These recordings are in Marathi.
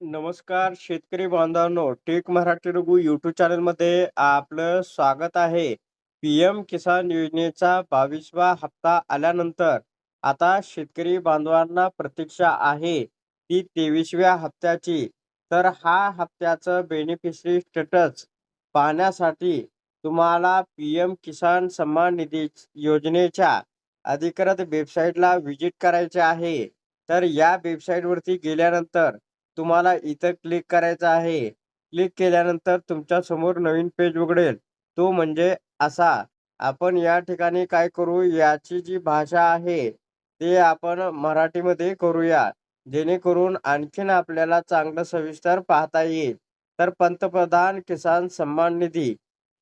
नमस्कार शेतकरी बांधवांनो, टेक मराठी रघु यूट्यूब चॅनलमध्ये आपलं स्वागत आहे. पी-एम किसान योजनेचा 22वा हप्ता आल्यानंतर आता शेतकरी बांधवांना प्रतीक्षा आहे ती 23व्या हप्त्याची. तर हा हप्त्याचं बेनिफिशरी स्टेटस पाहण्यासाठी तुम्हाला पी-एम किसान सन्मान निधी योजनेच्या अधिकृत वेबसाईटला व्हिजिट करायचे आहे. तर या वेबसाईटवरती गेल्यानंतर तुम्हाला इथं क्लिक करायचं आहे. क्लिक केल्यानंतर तुमच्या समोर नवीन पेज उघडेल. तो म्हणजे असा. आपण या ठिकाणी काय करू, याची जी भाषा आहे, ते आपण मराठीमध्ये करूया. जेणेकरून आणखीन आपल्याला चांगलं सविस्तर पाहता येईल. तर पंतप्रधान किसान सन्मान निधी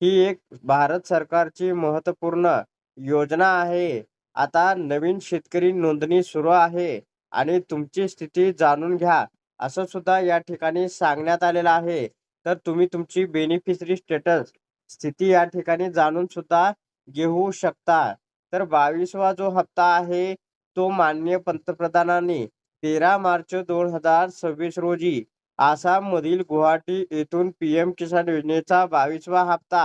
ही एक भारत सरकारची महत्त्वपूर्ण योजना आहे. आता नवीन शेतकरी नोंदणी सुरू आहे आणि तुमची स्थिती जाणून घ्या. असं सुद्धा या ठिकाणी सांगण्यात आलेलं आहे. तर तुम्ही तुमची बेनिफिशरी स्टेटस स्थिती या ठिकाणी जाणून सुद्धा घेऊ शकता. तर 22वा जो हप्ता आहे, तो माननीय पंतप्रधानांनी 13 मार्च 2026 रोजी आसाममधील गुवाहाटी येथून पी-एम किसान योजनेचा 22वा हप्ता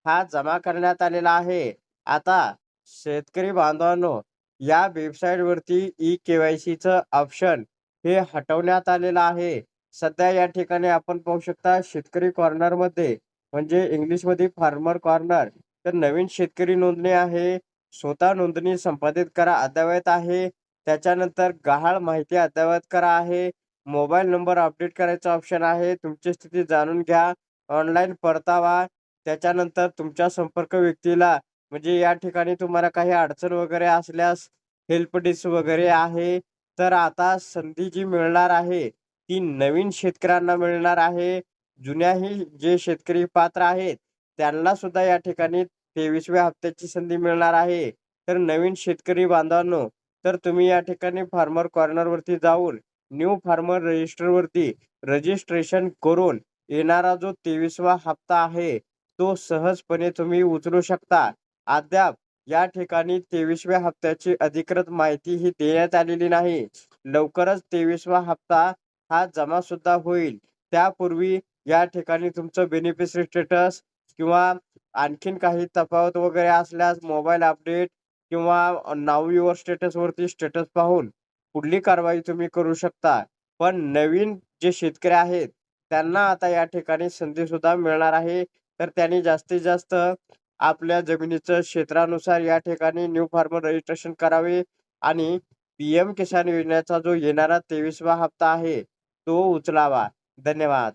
हा जमा करण्यात आलेला आहे. आता शेतकरी बांधवांनो, या वेबसाईटवरती ई-के-वाय-सीचं ऑप्शन हे हटवण्यात आलेलं आहे. सध्या या ठिकाणी आपण पाहू शकता शेतकरी कॉर्नरमध्ये म्हणजे इंग्लिशमध्ये फार्मर कॉर्नर. तर नवीन शेतकरी नोंदणी आहे. स्वतः नोंदणी संपादित करा अद्ययावत आहे. त्याच्यानंतर गहाळ माहिती अद्ययावत करा आहे. मोबाईल नंबर अपडेट करायचा ऑप्शन आहे. तुमची स्थिती जाणून घ्या. ऑनलाईन परतावा. त्याच्यानंतर तुमच्या संपर्क व्यक्तीला म्हणजे या ठिकाणी तुम्हाला काही अडचण वगैरे असल्यास हेल्प डेस्क वगैरे आहे. तर आता संधी जी मिळणार आहे, ती नवीन शेतकऱ्यांना मिळणार आहे. जुन्याही जे शेतकरी पात्र आहेत, त्यांना सुद्धा या ठिकाणी 23व्या हप्त्याची संधी मिळणार आहे. तर नवीन शेतकरी बांधवांनो, तर तुम्ही या ठिकाणी फार्मर कॉर्नरवरती जाऊन न्यू फार्मर रजिस्टरवरती रजिस्ट्रेशन करून येणारा जो 23वा हप्ता आहे, तो सहजपणे तुम्ही उचलू शकता. अद्याप या ठिकाणी 23व्या हप्त्याची अधिकृत माहिती ही देण्यात आलेली नाही. लवकरच 23वा हप्ता हा जमा सुद्धा होईल. त्यापूर्वी या ठिकाणी तुमचं बेनिफिशरी स्टेटस किंवा आणखीन काही तफावत वगैरे असल्यास मोबाईल अपडेट किंवा नाऊ युअर स्टेटसवरती स्टेटस पाहून पुढली कारवाई तुम्ही करू शकता. पण नवीन जे शेतकरी आहेत, त्यांना आता या ठिकाणी संधीसुद्धा मिळणार आहे. तर त्यांनी जास्तीत जास्त आपल्या जमिनीचं क्षेत्रानुसार या ठिकाणी न्यू फार्मर रजिस्ट्रेशन करावे आणि पी-एम किसान योजनेचा जो येणारा 23वा हप्ता आहे, तो उचलावा. धन्यवाद.